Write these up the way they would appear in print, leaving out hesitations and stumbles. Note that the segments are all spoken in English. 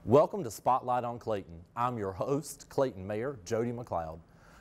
Welcome to Spotlight on Clayton. I'm your host, Clayton Mayor Jody McLeod.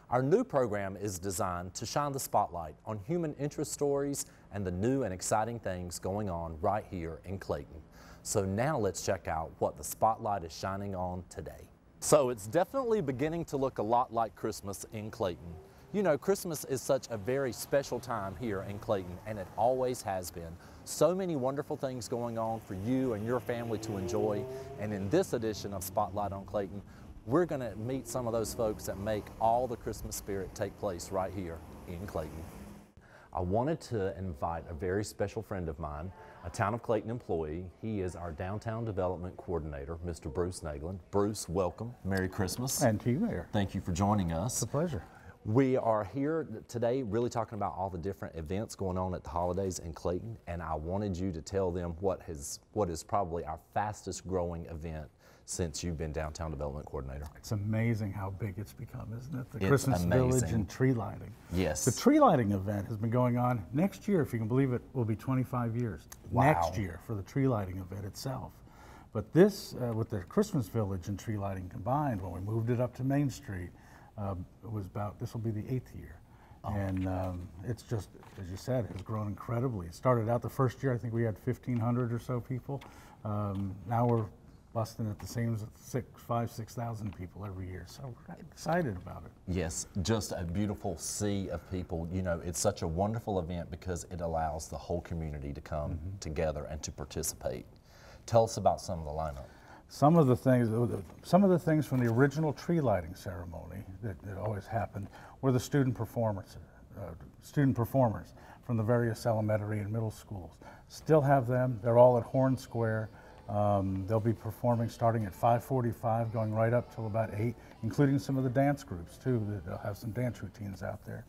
Our new program is designed to shine the spotlight on human interest stories and the new and exciting things going on right here in Clayton. So now let's check out what the spotlight is shining on today. So it's definitely beginning to look a lot like Christmas in Clayton. You know, Christmas is such a very special time here in Clayton, and it always has been. So many wonderful things going on for you and your family to enjoy. And in this edition of Spotlight on Clayton, we're going to meet some of those folks that make all the Christmas spirit take place right here in Clayton. I wanted to invite a very special friend of mine, a Town of Clayton employee. He is our Downtown Development Coordinator, Mr. Bruce Naglin. Bruce, welcome. Merry Christmas. And to you, Mayor. Thank you for joining us. It's a pleasure. We are here today really talking about all the different events going on at the holidays in Clayton, and I wanted you to tell them what is probably our fastest growing event since you've been Downtown Development Coordinator. It's amazing how big it's become, isn't it? The It's Christmas amazing. Village and tree lighting. Yes. The tree lighting event has been going on. Next year, if you can believe it, will be 25 years. Wow. Next year for the tree lighting event itself. But this, with the Christmas Village and tree lighting combined, when we moved it up to Main Street, it was this will be the 8th year. Oh. And it's just, as you said, has grown incredibly. It started out the first year, I think we had 1,500 or so people. Now we're busting at the same 6,000 people every year. So we're excited about it. Yes, just a beautiful sea of people. You know, it's such a wonderful event because it allows the whole community to come together and to participate. Tell us about some of the lineup. Some of the things from the original tree lighting ceremony that always happened were the student performers from the various elementary and middle schools. Still have them. They're all at Horn Square. They'll be performing starting at 5:45, going right up till about 8, including some of the dance groups too. They'll have some dance routines out there.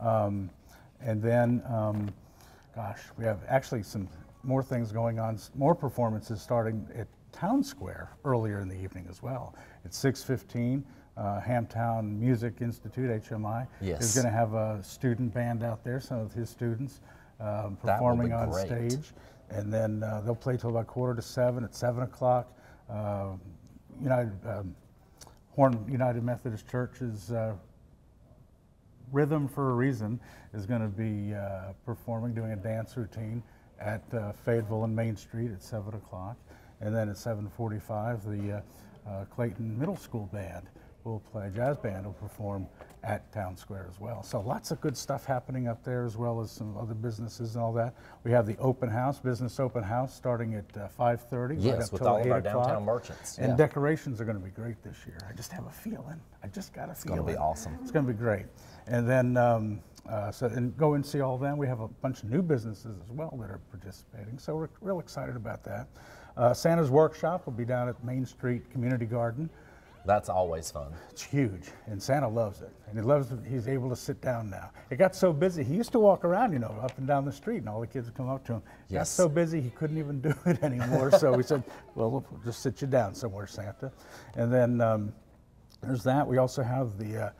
And then, gosh, we have actually some more things going on, more performances starting at Town Square earlier in the evening as well. At 6:15, Hamtown Music Institute, HMI, is going to have a student band out there, some of his students performing on stage. And then they'll play till about 6:45. At 7 o'clock, Horn United Methodist Church's Rhythm for a Reason is going to be performing, doing a dance routine at Fayetteville and Main Street at 7 o'clock. And then at 7:45, the Clayton Middle School Band will play, jazz band will perform at Town Square as well. So lots of good stuff happening up there, as well as some other businesses and all that. We have the open house, business open house, starting at 5:30. Yes, right up with till all of 8 our o'clock. downtown merchants. And decorations are going to be great this year. I just have a feeling. I just got a feeling. It's going to be awesome. It's going to be great. And then, and go and see all of them. We have a bunch of new businesses as well that are participating. So we're real excited about that. Santa's Workshop will be down at Main Street Community Garden. That's always fun. It's huge, and Santa loves it. And he's able to sit down now. It got so busy, he used to walk around, up and down the street, and all the kids would come up to him. Yes. It got so busy, he couldn't even do it anymore. So we said, well, we'll just sit you down somewhere, Santa. And then there's that. We also have the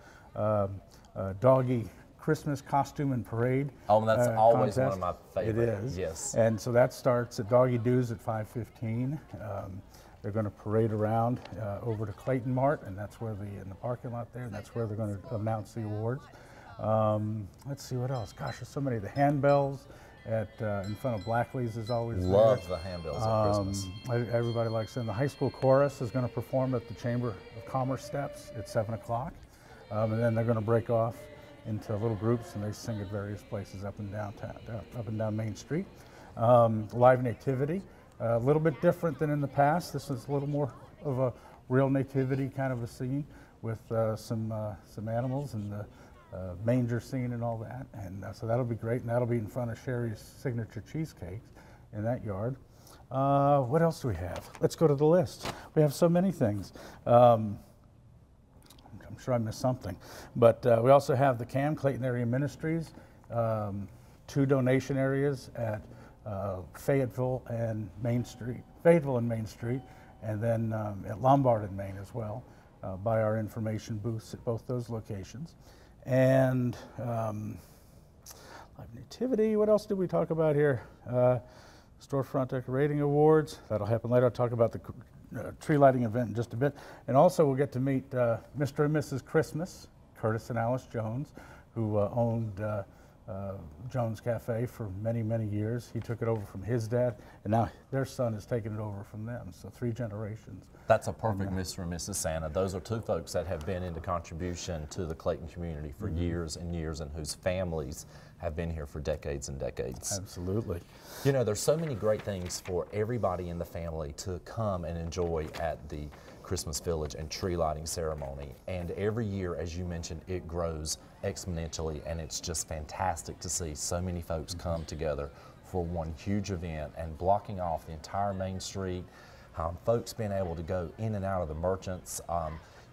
doggy Christmas costume and parade. Oh, that's always contest. one of my favorites. It is. Yes. And so that starts at Doggy Doos at 5:15. They're going to parade around over to Clayton Mart, and that's where in the parking lot there, and that's where they're going to announce the awards. Let's see what else. Gosh, there's so many. The handbells in front of Blackley's is always Love there. the handbells at Christmas. Everybody likes them. The high school chorus is going to perform at the Chamber of Commerce steps at 7 o'clock, and then they're going to break off into little groups, and they sing at various places up and down Main Street. Live nativity. A little bit different than in the past. This is a little more of a real nativity kind of a scene with some animals and the manger scene and all that. And so that'll be great, and that'll be in front of Sherry's signature cheesecakes in that yard. What else do we have? Let's go to the list. We have so many things. I'm sure I missed something. But we also have the CAM, Clayton Area Ministries, 2 donation areas at Fayetteville and Main Street, and then at Lombard and Main as well, by our information booths at both those locations. And live nativity, what else did we talk about here? storefront decorating awards. That'll happen later. I'll talk about the tree lighting event in just a bit. And also we'll get to meet Mr. and Mrs. Christmas, Curtis and Alice Jones, who owned Jones Cafe for many, many years. He took it over from his dad, and now their son is taking it over from them, so 3 generations. That's a perfect Mr. and Mrs. Santa. Those are 2 folks that have been into contribution to the Clayton community for years and years, and whose families have been here for decades and decades. Absolutely. You know, there's so many great things for everybody in the family to come and enjoy at the Christmas Village and tree lighting ceremony. And every year, as you mentioned, it grows exponentially, and it's just fantastic to see so many folks come together for one huge event and blocking off the entire main street. Folks being able to go in and out of the merchants.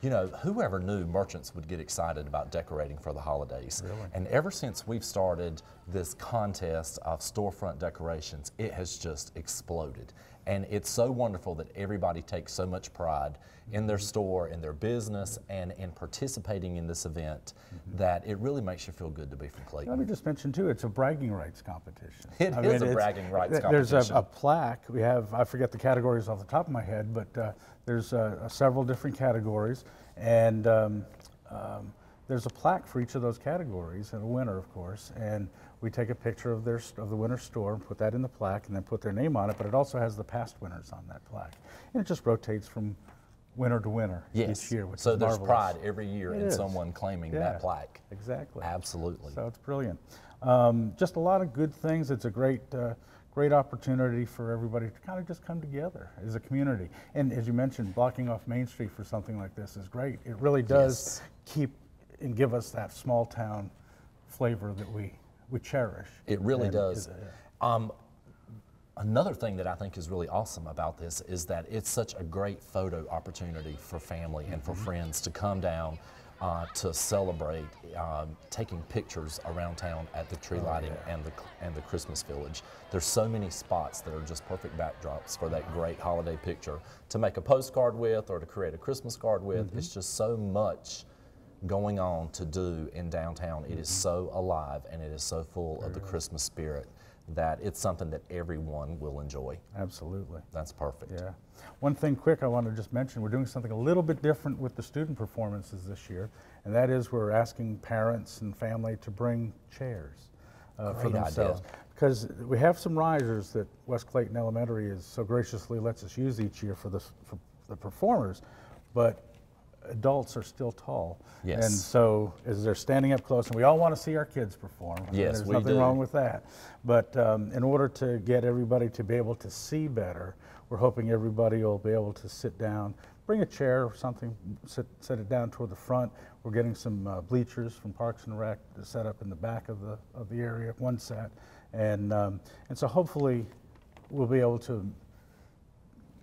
You know, whoever knew merchants would get excited about decorating for the holidays. Really? And ever since we've started this contest of storefront decorations, it has just exploded. And it's so wonderful that everybody takes so much pride in their store, in their business, and in participating in this event that it really makes you feel good to be from Clayton. Let me just mention too, it's a bragging rights competition. It is a bragging rights There's competition. a plaque. We have, I forget the categories off the top of my head, but there's several different categories, and there's a plaque for each of those categories, and a winner, of course, and we take a picture of the winner's store and put that in the plaque and then put their name on it, but it also has the past winners on that plaque. And it just rotates from winner to winner each year, which so is there's marvelous. pride every year in is. someone claiming that plaque. Exactly. Absolutely. So it's brilliant. Just a lot of good things. It's a great opportunity for everybody to kind of just come together as a community. And as you mentioned, blocking off Main Street for something like this is great. It really does keep and give us that small town flavor that we cherish. It really does. Another thing that I think is really awesome about this is that it's such a great photo opportunity for family and for friends to come down to celebrate taking pictures around town at the tree lighting and the Christmas Village. There's so many spots that are just perfect backdrops for that great holiday picture to make a postcard with or to create a Christmas card with. It's just so much going on to do in downtown. It is so alive and it is so full of the Christmas spirit that it's something that everyone will enjoy. Absolutely. That's perfect. Yeah. One thing quick I want to just mention, we're doing something a little bit different with the student performances this year, and that is we're asking parents and family to bring chairs for themselves. Idea. Because we have some risers that West Clayton Elementary is so graciously lets us use each year for the performers, but adults are still tall. Yes. And so as they're standing up close, and we all want to see our kids perform. Yes, there's we nothing do. wrong with that. But in order to get everybody to be able to see better, we're hoping everybody will be able to sit down, bring a chair or something, set it down toward the front. We're getting some bleachers from Parks and Rec to set up in the back of the area, one set. And so hopefully we'll be able to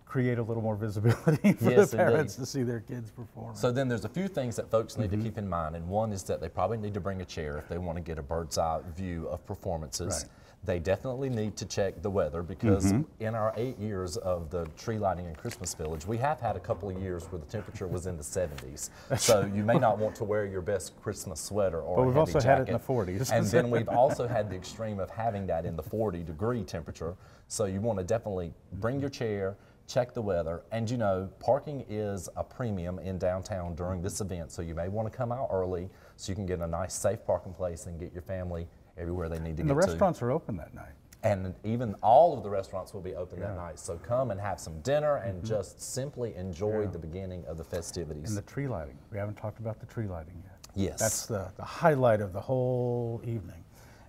create a little more visibility for the parents to see their kids perform. So then there's a few things that folks need to keep in mind, and one is that they probably need to bring a chair if they want to get a bird's eye view of performances. Right. They definitely need to check the weather because in our 8 years of the tree lighting in Christmas Village, we have had a couple of years where the temperature was in the 70s. So you may not want to wear your best Christmas sweater or But we've a heavy also jacket. had it in the 40s. And then we've also had the extreme of having that in the 40-degree temperature. So you want to definitely bring your chair, check the weather, and you know, parking is a premium in downtown during this event, so you may want to come out early so you can get a nice safe parking place and get your family everywhere they need to get to. And the restaurants are open that night. And even all of the restaurants will be open that night, so come and have some dinner and just simply enjoy the beginning of the festivities. And the tree lighting. We haven't talked about the tree lighting yet. Yes. That's the highlight of the whole evening.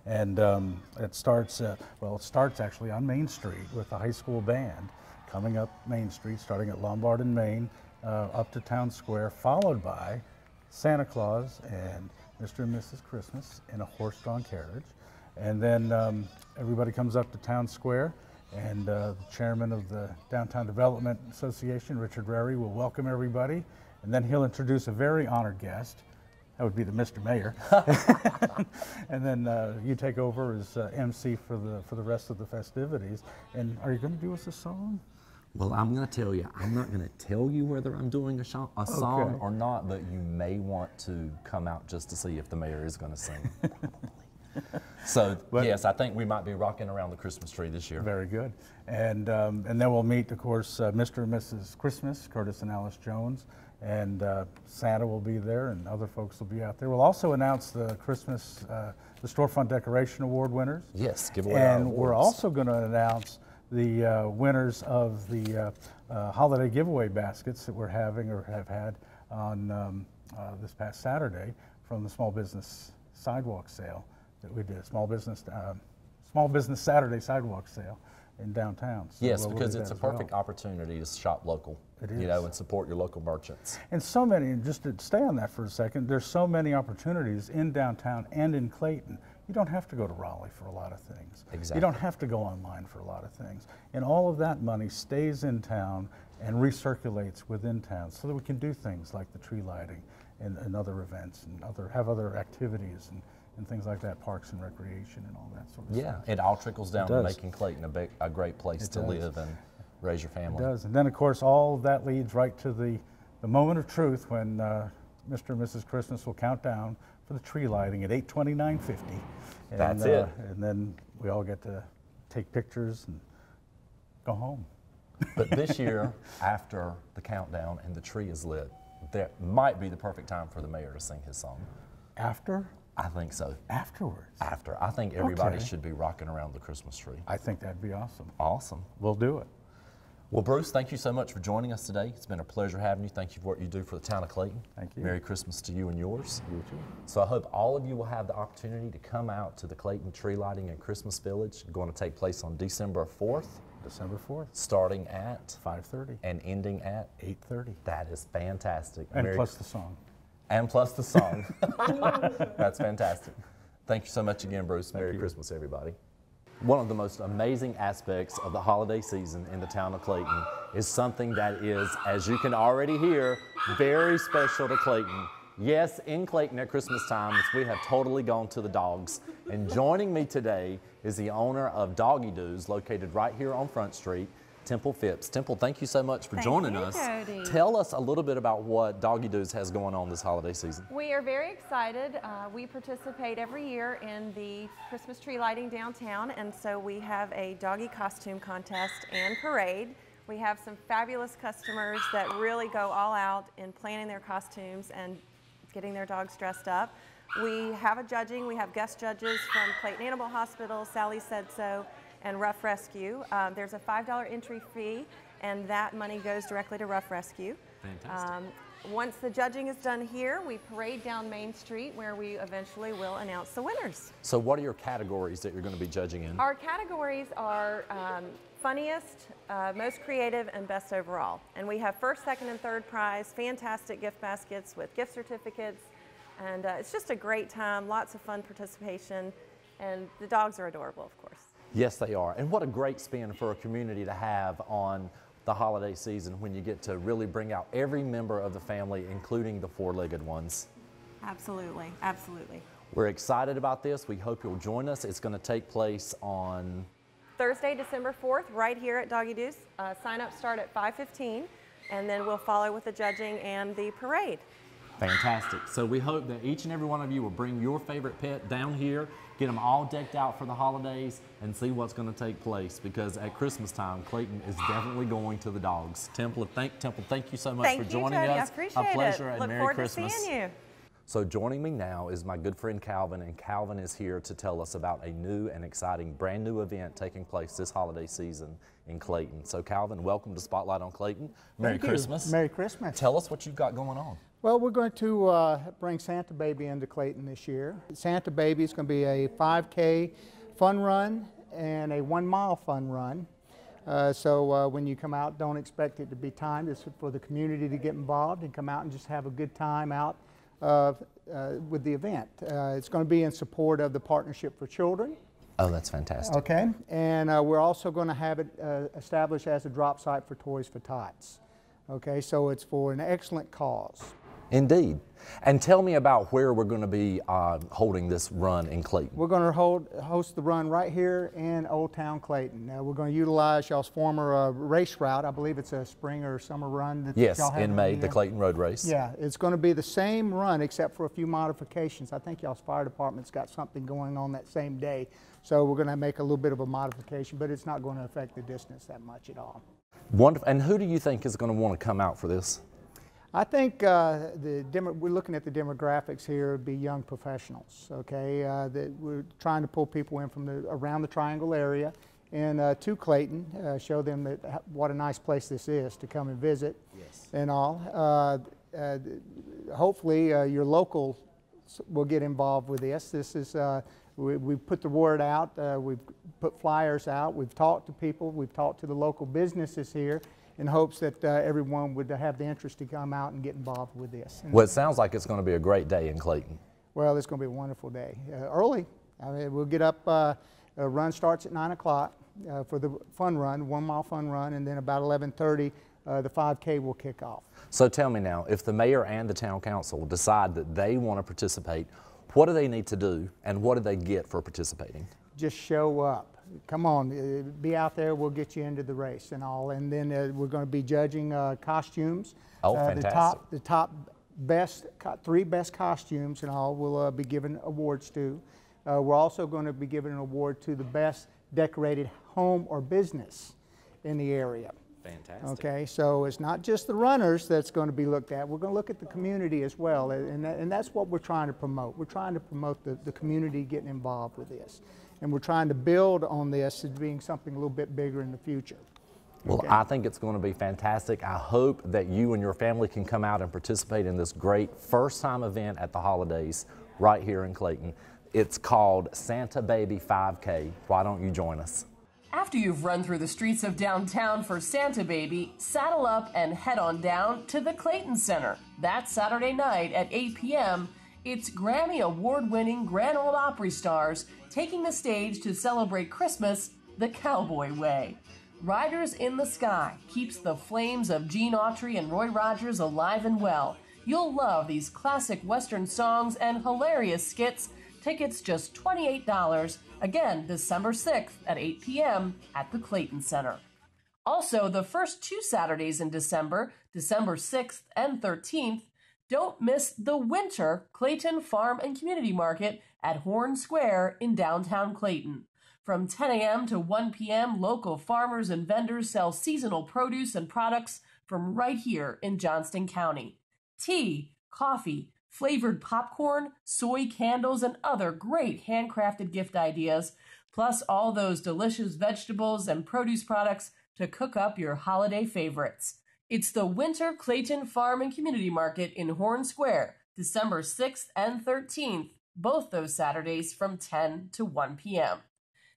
And it starts actually on Main Street with the high school band coming up Main Street, starting at Lombard and Main, up to Town Square, followed by Santa Claus and Mr. and Mrs. Christmas in a horse-drawn carriage. And then everybody comes up to Town Square, and the chairman of the Downtown Development Association, Richard Rary, will welcome everybody, and then he'll introduce a very honored guest. That would be the Mr. Mayor. And then you take over as MC for the rest of the festivities. And are you going to do us a song? Well, I'm going to tell you, I'm not going to tell you whether I'm doing a song or not, but you may want to come out just to see if the mayor is going to sing. So yes, I think we might be rocking around the Christmas tree this year. Very good. And then we'll meet, of course, Mr. and Mrs. Christmas, Curtis and Alice Jones, and Santa will be there, and other folks will be out there. We'll also announce the Christmas, the Storefront Decoration Award winners. Yes, give away our And awards. we're also going to announce the winners of the holiday giveaway baskets that we're having or have had on this past Saturday from the Small Business Sidewalk Sale that we did, Small Business Saturday Sidewalk Sale in downtown. So Yes, we'll because do it's a that as perfect well. opportunity to shop local, It you is. know, and support your local merchants. And so many, and just to stay on that for a second, there's so many opportunities in downtown and in Clayton. You don't have to go to Raleigh for a lot of things. Exactly. You don't have to go online for a lot of things. And all of that money stays in town and recirculates within town so that we can do things like the tree lighting and other events and have other activities and things like that, parks and recreation and all that sort of Yeah, stuff. it all trickles down to does. making Clayton a great place It to does. live and raise your family. It does. And then, of course, all of that leads right to the moment of truth when Mr. and Mrs. Christmas will count down for the tree lighting at 8:29:50. That's it. And then we all get to take pictures and go home. But this year, after the countdown and the tree is lit, that might be the perfect time for the mayor to sing his song. After? I think so. Afterwards. After. I think everybody Okay. should be rocking around the Christmas tree. I think that'd be awesome. Awesome. We'll do it. Well, Bruce, thank you so much for joining us today. It's been a pleasure having you. Thank you for what you do for the town of Clayton. Thank you. Merry Christmas to you and yours. You too. So I hope all of you will have the opportunity to come out to the Clayton Tree Lighting and Christmas Village. Going to take place on December 4th, December 4th, starting at 5:30, and ending at 8:30. That is fantastic. And Merry- plus the song. And plus the song. That's fantastic. Thank you so much again, Bruce. Merry you. Christmas, everybody. One of the most amazing aspects of the holiday season in the town of Clayton is something that is, as you can already hear, very special to Clayton. Yes, in Clayton at Christmas time, we have totally gone to the dogs. And joining me today is the owner of Doggy Doos, located right here on Front Street, Temple Phipps. Temple, thank you so much for joining us. Jody. Tell us a little bit about what Doggy Doos has going on this holiday season. We are very excited. We participate every year in the Christmas tree lighting downtown, and so we have a doggy costume contest and parade. We have some fabulous customers that really go all out in planning their costumes and getting their dogs dressed up. We have a judging. We have guest judges from Clayton Animal Hospital, Sally Said So, and Rough Rescue. There's a $5 entry fee, and that money goes directly to Rough Rescue. Fantastic. Once the judging is done here, we parade down Main Street where we eventually will announce the winners. So what are your categories that you're going to be judging in? Our categories are funniest, most creative, and best overall. And we have first, second, and third prize, fantastic gift baskets with gift certificates. And it's just a great time, lots of fun participation, and the dogs are adorable, of course. Yes, they are. And what a great spin for a community to have on the holiday season when you get to really bring out every member of the family, including the four-legged ones. Absolutely, absolutely. We're excited about this. We hope you'll join us. It's going to take place on Thursday, December 4th, right here at Doggy Doos. Sign-ups start at 5:15, and then we'll follow with the judging and the parade. Fantastic. So we hope that each and every one of you will bring your favorite pet down here, get them all decked out for the holidays, and see what's going to take place, because at Christmas time, Clayton is definitely going to the dogs. Temple, thank you so much Thank for you, joining Jody. us. I appreciate a pleasure it. and Look Merry forward Christmas. to seeing you. So joining me now is my good friend Calvin, and Calvin is here to tell us about a new and exciting brand new event taking place this holiday season in Clayton. So Calvin, welcome to Spotlight on Clayton. Merry Thank you. Christmas. Merry Christmas. Tell us what you've got going on. Well, we're going to bring Santa Baby into Clayton this year. Santa Baby is going to be a 5K fun run and a 1 mile fun run. So when you come out, don't expect it to be timed. It's for the community to get involved and come out and just have a good time out with the event. It's going to be in support of the Partnership for Children. Oh, that's fantastic. Okay, and we're also going to have it established as a drop site for Toys for Tots. Okay, so it's for an excellent cause. Indeed. And tell me about where we're going to be holding this run in Clayton. We're going to host the run right here in Old Town Clayton. We're going to utilize y'all's former race route. I believe it's a spring or summer run. That yes, y'all have in May, the Clayton Road Race. Yeah, it's going to be the same run except for a few modifications. I think y'all's fire department's got something going on that same day. So we're going to make a little bit of a modification, but it's not going to affect the distance that much at all. Wonderful. And who do you think is going to want to come out for this? I think we're looking at the demographics here, would be young professionals, okay? We're trying to pull people in from around the Triangle area and to Clayton, show them what a nice place this is to come and visit. Yes. And all. Hopefully your local will get involved with this. This is, we've put the word out, we've put flyers out, we've talked to people, we've talked to the local businesses here, in hopes that everyone would have the interest to come out and get involved with this. Well, it sounds like it's going to be a great day in Clayton. Well, it's going to be a wonderful day. Early, I mean, we'll get up, run starts at 9 o'clock for the fun run, 1 mile fun run, and then about 11:30, the 5K will kick off. So tell me now, if the mayor and the town council decide that they want to participate, what do they need to do and what do they get for participating? Just show up. Come on, be out there, we'll get you into the race and all. And then we're going to be judging costumes. Oh, fantastic. The top best, 3 best costumes and all will be given awards to. We're also going to be giving an award to the best decorated home or business in the area. Fantastic. Okay, so it's not just the runners that's going to be looked at. We're going to look at the community as well, and that's what we're trying to promote. We're trying to promote the community getting involved with this. And we're trying to build on this as being something a little bit bigger in the future. Well, okay. I think it's going to be fantastic. I hope that you and your family can come out and participate in this great first-time event at the holidays right here in Clayton. It's called Santa Baby 5K. Why don't you join us? After you've run through the streets of downtown for Santa Baby, saddle up and head on down to the Clayton Center. That Saturday night at 8 p.m., it's Grammy Award-winning Grand Ole Opry stars taking the stage to celebrate Christmas the cowboy way. Riders in the Sky keeps the flames of Gene Autry and Roy Rogers alive and well. You'll love these classic Western songs and hilarious skits. Tickets just $28. Again, December 6th at 8 p.m. at the Clayton Center. Also, the first 2 Saturdays in December, December 6th and 13th, don't miss the winter Clayton Farm and Community Market at Horn Square in downtown Clayton. From 10 a.m. to 1 p.m., local farmers and vendors sell seasonal produce and products from right here in Johnston County. Tea, coffee, flavored popcorn, soy candles, and other great handcrafted gift ideas, plus all those delicious vegetables and produce products to cook up your holiday favorites. It's the Winter Clayton Farm and Community Market in Horn Square, December 6th and 13th, both those Saturdays from 10 to 1 p.m.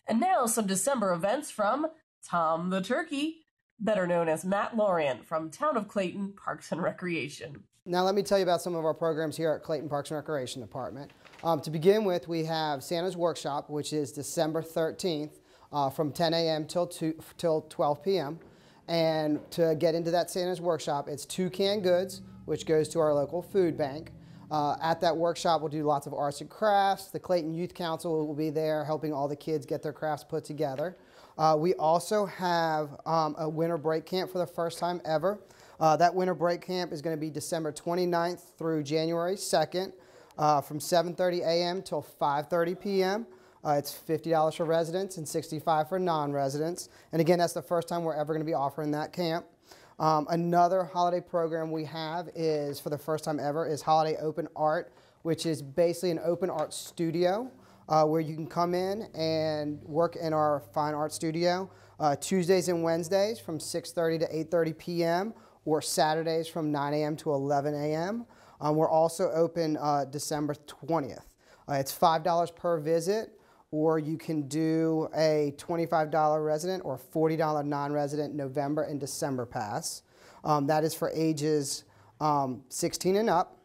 And now some December events from Tom the Turkey, better known as Matt Lorian from Town of Clayton Parks and Recreation. Now let me tell you about some of our programs here at Clayton Parks and Recreation Department. To begin with, we have Santa's Workshop, which is December 13th from 10 a.m. till 12 p.m. And to get into that Santa's Workshop, it's 2 canned goods, which goes to our local food bank. At that workshop, we'll do lots of arts and crafts. The Clayton Youth Council will be there helping all the kids get their crafts put together. We also have a winter break camp for the first time ever. That winter break camp is going to be December 29th through January 2nd from 7:30 a.m. till 5:30 p.m. It's $50 for residents and $65 for non-residents. And again, that's the first time we're ever going to be offering that camp. Another holiday program we have is, for the first time ever, is Holiday Open Art, which is basically an open art studio where you can come in and work in our fine art studio Tuesdays and Wednesdays from 6:30 to 8:30 p.m. or Saturdays from 9 a.m. to 11 a.m. We're also open December 20th. It's $5 per visit, or you can do a $25 resident or $40 non-resident November and December pass. That is for ages 16 and up.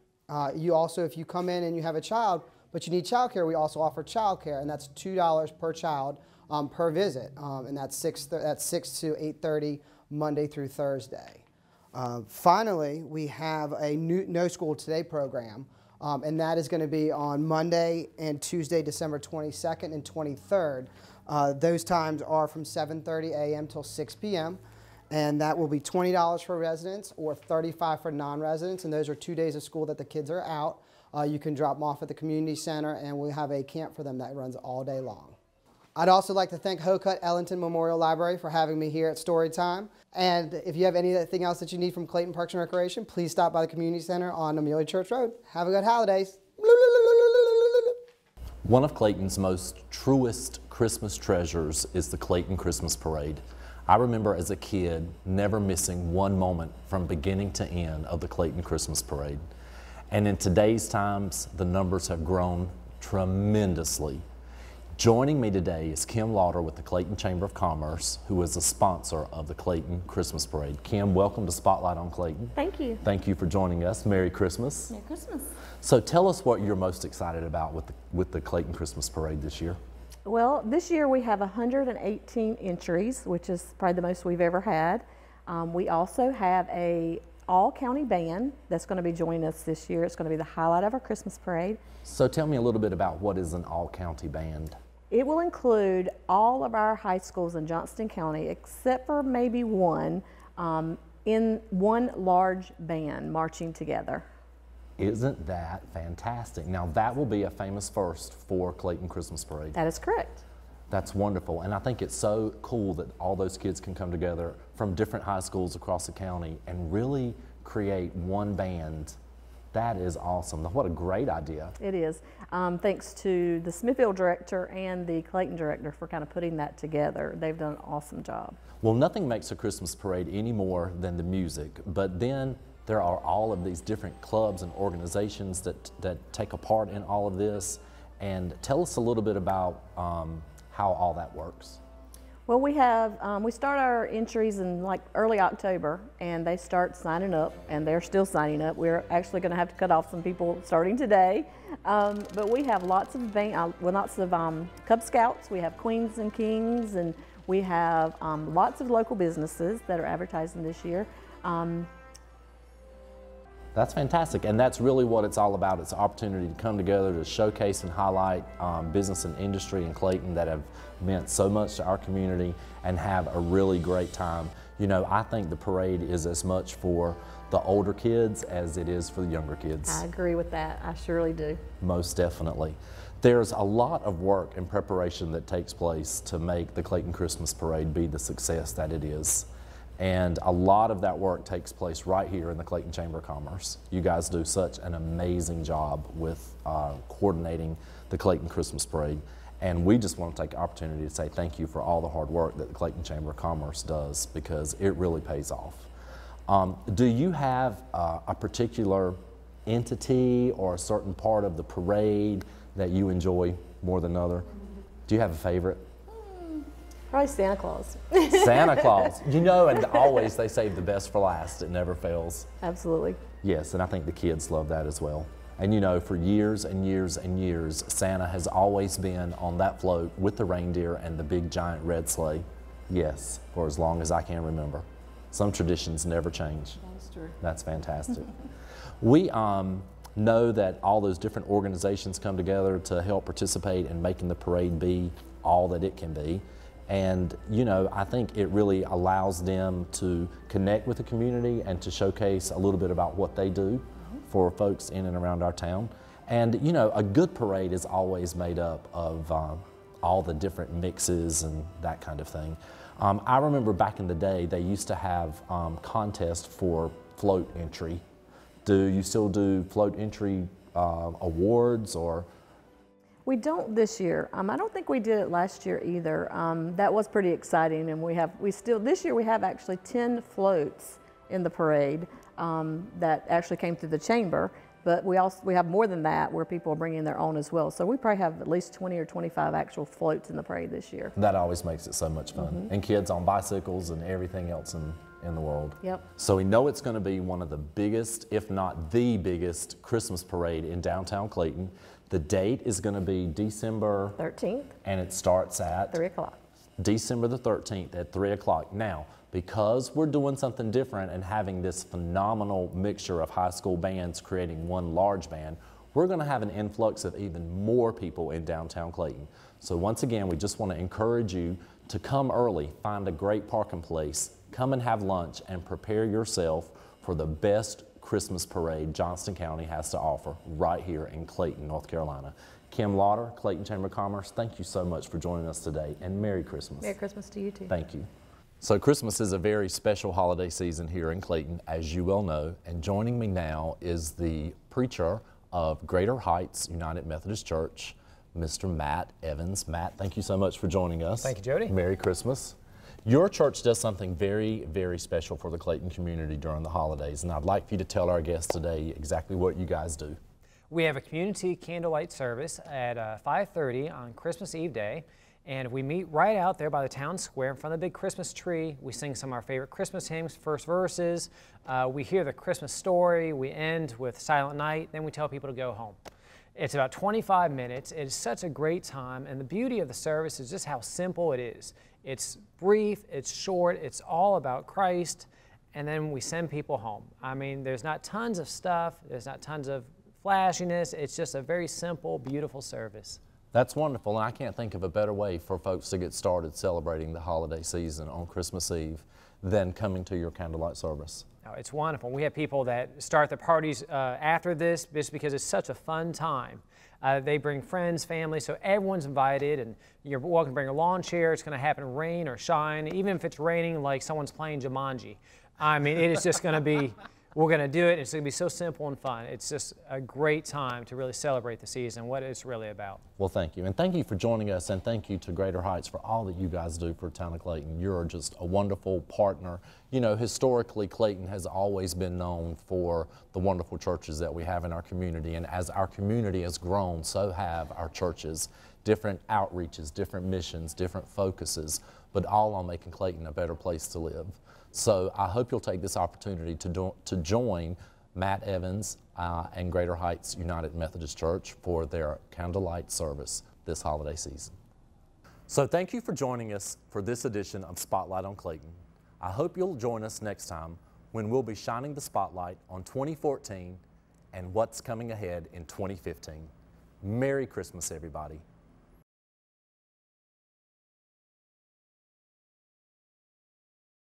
You also, if you come in and you have a child, but you need childcare, we also offer childcare, and that's $2 per child per visit, and that's 6 to 8:30 Monday through Thursday. Finally, we have a new No School Today program, and that is going to be on Monday and Tuesday, December 22nd and 23rd. Those times are from 7:30 a.m. till 6 p.m., and that will be $20 for residents or $35 for non-residents, and those are 2 days of school that the kids are out. You can drop them off at the community center, and we have a camp for them that runs all day long. I'd also like to thank Hokut Ellington Memorial Library for having me here at Storytime. And if you have anything else that you need from Clayton Parks and Recreation, please stop by the community center on Amelia Church Road. Have a good holidays. One of Clayton's most truest Christmas treasures is the Clayton Christmas Parade. I remember as a kid never missing one moment from beginning to end of the Clayton Christmas Parade. And in today's times, the numbers have grown tremendously. Joining me today is Kim Lauder with the Clayton Chamber of Commerce, who is a sponsor of the Clayton Christmas Parade. Kim, welcome to Spotlight on Clayton. Thank you. Thank you for joining us. Merry Christmas. Merry Christmas. So tell us what you're most excited about with the Clayton Christmas Parade this year. Well, this year we have 118 entries, which is probably the most we've ever had. We also have a all-county band that's going to be joining us this year. It's going to be the highlight of our Christmas parade. So tell me a little bit about what is an all-county band. It will include all of our high schools in Johnston County, except for maybe one, in one large band marching together. Isn't that fantastic? Now that will be a famous first for Clayton Christmas Parade. That is correct. That's wonderful, and I think it's so cool that all those kids can come together from different high schools across the county and really create one band. That is awesome. What a great idea. It is. Thanks to the Smithfield director and the Clayton director for kind of putting that together. They've done an awesome job. Well, nothing makes a Christmas parade any more than the music, but then there are all of these different clubs and organizations that take a part in all of this. And tell us a little bit about how all that works. Well, we start our entries in like early October, and they start signing up, and they're still signing up. We're actually going to have to cut off some people starting today, but we have lots of Cub Scouts. We have Queens and Kings, and we have lots of local businesses that are advertising this year. That's fantastic, and that's really what it's all about. It's an opportunity to come together to showcase and highlight business and industry in Clayton that have meant so much to our community and have a really great time. You know, I think the parade is as much for the older kids as it is for the younger kids. I agree with that. I surely do. Most definitely. There's a lot of work and preparation that takes place to make the Clayton Christmas Parade be the success that it is. And a lot of that work takes place right here in the Clayton Chamber of Commerce. You guys do such an amazing job with coordinating the Clayton Christmas Parade. And we just want to take the opportunity to say thank you for all the hard work that the Clayton Chamber of Commerce does, because it really pays off. Do you have a particular entity or a certain part of the parade that you enjoy more than another? Do you have a favorite? Probably Santa Claus. Santa Claus. You know, and always they save the best for last. It never fails. Absolutely. Yes, and I think the kids love that as well. And you know, for years and years and years, Santa has always been on that float with the reindeer and the big giant red sleigh. Yes, for as long as I can remember. Some traditions never change. That's true. That's fantastic. We know that all those different organizations come together to help participate in making the parade be all that it can be. And you know, I think it really allows them to connect with the community and to showcase a little bit about what they do for folks in and around our town. And you know, a good parade is always made up of all the different mixes and that kind of thing. I remember back in the day they used to have contests for float entry. Do you still do float entry awards or? We don't this year. I don't think we did it last year either. That was pretty exciting, and this year we have actually 10 floats in the parade that actually came through the chamber, but we have more than that where people are bringing their own as well. So we probably have at least 20 or 25 actual floats in the parade this year. That always makes it so much fun. And kids on bicycles and everything else in the world. Yep. So we know it's going to be one of the biggest, if not the biggest, Christmas parade in downtown Clayton. The date is going to be December 13th. And it starts at 3 o'clock. December the 13th at 3 o'clock. Now, Because we're doing something different and having this phenomenal mixture of high school bands creating one large band, we're going to have an influx of even more people in downtown Clayton. So once again, we just want to encourage you to come early, find a great parking place, come and have lunch, and prepare yourself for the best Christmas parade Johnston County has to offer right here in Clayton, North Carolina. Kim Lauder, Clayton Chamber of Commerce, thank you so much for joining us today, and Merry Christmas. Merry Christmas to you too. Thank you. So Christmas is a very special holiday season here in Clayton, as you well know, and joining me now is the preacher of Greater Heights United Methodist Church, Mr. Matt Evans. Matt, thank you so much for joining us. Thank you, Jody. Merry Christmas. Your church does something very, very special for the Clayton community during the holidays, and I'd like for you to tell our guests today exactly what you guys do. We have a community candlelight service at 5:30 on Christmas Eve day, and we meet right out there by the town square in front of the big Christmas tree. We sing some of our favorite Christmas hymns, first verses. We hear the Christmas story. We end with Silent Night. Then we tell people to go home. It's about 25 minutes. It's such a great time, and the beauty of the service is just how simple it is. It's brief, it's short, it's all about Christ, and then we send people home. I mean, there's not tons of stuff, there's not tons of flashiness. It's just a very simple, beautiful service. That's wonderful, and I can't think of a better way for folks to get started celebrating the holiday season on Christmas Eve than coming to your candlelight service. Oh, it's wonderful. We have people that start their parties after this just because it's such a fun time. They bring friends, family, so everyone's invited, and you're welcome to bring a lawn chair. It's going to happen rain or shine, even if it's raining like someone's playing Jumanji. I mean, it is just going to be, we're going to do it. It's going to be so simple and fun. It's just a great time to really celebrate the season, what it's really about. Well, thank you. And thank you for joining us, and thank you to Greater Heights for all that you guys do for the town of Clayton. You're just a wonderful partner. You know, historically, Clayton has always been known for the wonderful churches that we have in our community. And as our community has grown, so have our churches. Different outreaches, different missions, different focuses, but all on making Clayton a better place to live. So I hope you'll take this opportunity to join Matt Evans and Greater Heights United Methodist Church for their candlelight service this holiday season. So thank you for joining us for this edition of Spotlight on Clayton. I hope you'll join us next time when we'll be shining the spotlight on 2014 and what's coming ahead in 2015. Merry Christmas, everybody.